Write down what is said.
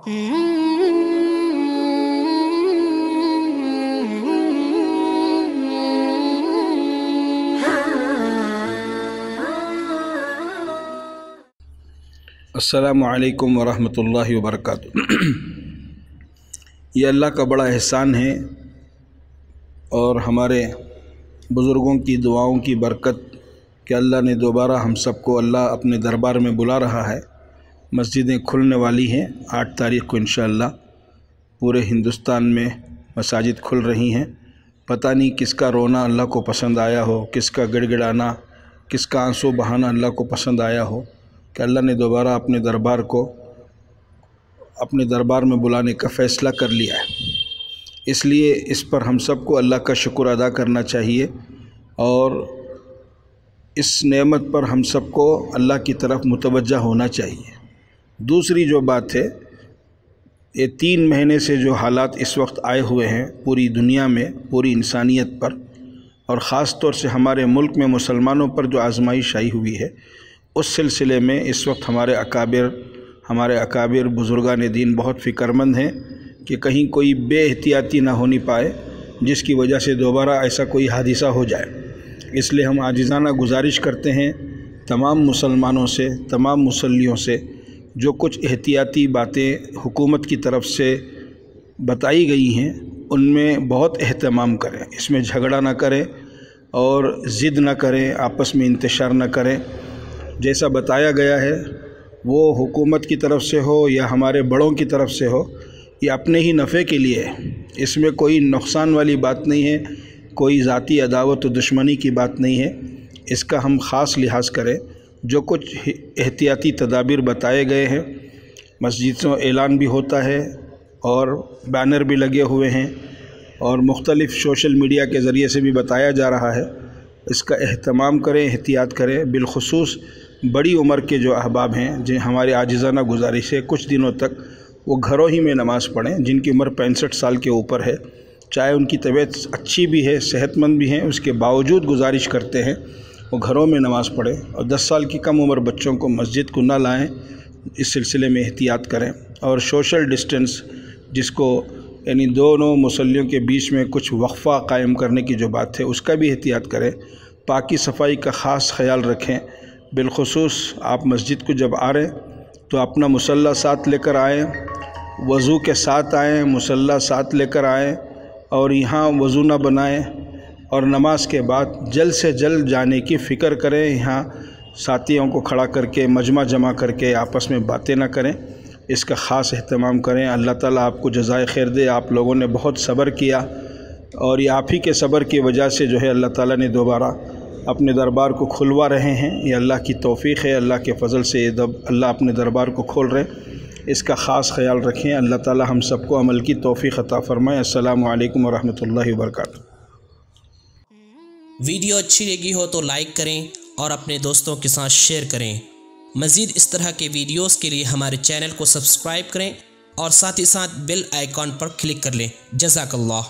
अस्सलामु अलैकुम वरहमतुल्लाहि वबरकातुहू। ये अल्लाह का बड़ा एहसान है और हमारे बुज़ुर्गों की दुआओं की बरकत कि अल्लाह ने दोबारा हम सबको अल्लाह अपने दरबार में बुला रहा है। मस्जिदें खुलने वाली हैं 8 तारीख़ को इंशाअल्लाह। पूरे हिंदुस्तान में मसाजिद खुल रही हैं। पता नहीं किसका रोना अल्लाह को पसंद आया हो, किसका गिड़गिड़ाना, किसका आंसू बहाना अल्लाह को पसंद आया हो कि अल्लाह ने दोबारा अपने दरबार में बुलाने का फ़ैसला कर लिया है। इसलिए इस पर हम सबको अल्लाह का शुक्र अदा करना चाहिए और इस नेमत पर हम सबको अल्लाह की तरफ मुतवज्जा होना चाहिए। दूसरी जो बात है, ये 3 महीने से जो हालात इस वक्त आए हुए हैं पूरी दुनिया में, पूरी इंसानियत पर, और ख़ास तौर से हमारे मुल्क में मुसलमानों पर जो आजमाइश आई हुई है, उस सिलसिले में इस वक्त हमारे अकाबिर बुज़ुर्गान दीन बहुत फ़िक्रमंद हैं कि कहीं कोई बेएहतियाती ना होनी पाए जिसकी वजह से दोबारा ऐसा कोई हादिसा हो जाए। इसलिए हम आजिज़ाना गुजारिश करते हैं तमाम मुसलमानों से, तमाम मुसल्लियों से, जो कुछ एहतियाती बातें हुकूमत की तरफ से बताई गई हैं उनमें बहुत एहतमाम करें, इसमें झगड़ा ना करें और ज़िद ना करें, आपस में इंतशार ना करें। जैसा बताया गया है वो हुकूमत की तरफ से हो या हमारे बड़ों की तरफ से हो, ये अपने ही नफ़े के लिए है। इसमें कोई नुकसान वाली बात नहीं है, कोई ज़ाती अदावत व दुश्मनी की बात नहीं है। इसका हम ख़ास लिहाज करें। जो कुछ एहतियाती तदाबीर बताए गए हैं, मस्जिदों ऐलान भी होता है और बैनर भी लगे हुए हैं और मुख्तलिफ़ सोशल मीडिया के ज़रिए से भी बताया जा रहा है। इसका एहतमाम करें, एहतियात करें। बिलखुसूस बड़ी उम्र के जो अहबाब हैं, जिन हमारे आजिज़ाना गुजारिश है कुछ दिनों तक वो घरों ही में नमाज़ पढ़ें। जिनकी उम्र 65 साल के ऊपर है, चाहे उनकी तबीयत अच्छी भी है, सेहतमंद भी हैं, उसके बावजूद गुजारिश करते हैं वो घरों में नमाज़ पढ़ें और 10 साल की कम उम्र बच्चों को मस्जिद को ना लाएं। इस सिलसिले में एहतियात करें और सोशल डिस्टेंस, जिसको यानी दोनों मुसल्लियों के बीच में कुछ वक्फ़ा कायम करने की जो बात है उसका भी एहतियात करें। पाकी सफाई का ख़ास ख्याल रखें। बिलखुसूस आप मस्जिद को जब आ रहे तो अपना मुसल्ला साथ लेकर आएँ, वज़ू के साथ आएँ, मुसल्ला साथ लेकर आएँ और यहाँ वज़ू ना बनाएं और नमाज के बाद जल्द से जल्द जाने की फ़िक्र करें। यहाँ साथियों को खड़ा करके मजमा जमा करके आपस में बातें ना करें। इसका ख़ास एहतमाम करें। अल्लाह ताला आपको जज़ाए खैर दे। आप लोगों ने बहुत सब्र किया और ये आप ही के सब्र की वजह से जो है अल्लाह ताला ने दोबारा अपने दरबार को खुलवा रहे हैं। ये अल्लाह की तौफ़ीक़ है, अल्लाह के फ़ज़ल से अल्लाह अपने दरबार को खोल रहे हैं। इसका ख़ास ख्याल रखें। अल्लाह ताला हम सबको अमल की तौफ़ीक़ अता फ़रमाए। अस्सलामु अलैकुम वरहमतुल्लाहि वबरकातुहू। वीडियो अच्छी लगी हो तो लाइक करें और अपने दोस्तों के साथ शेयर करें। मज़ीद इस तरह के वीडियोस के लिए हमारे चैनल को सब्सक्राइब करें और साथ ही साथ बेल आइकॉन पर क्लिक कर लें। जज़ाकल्लाह।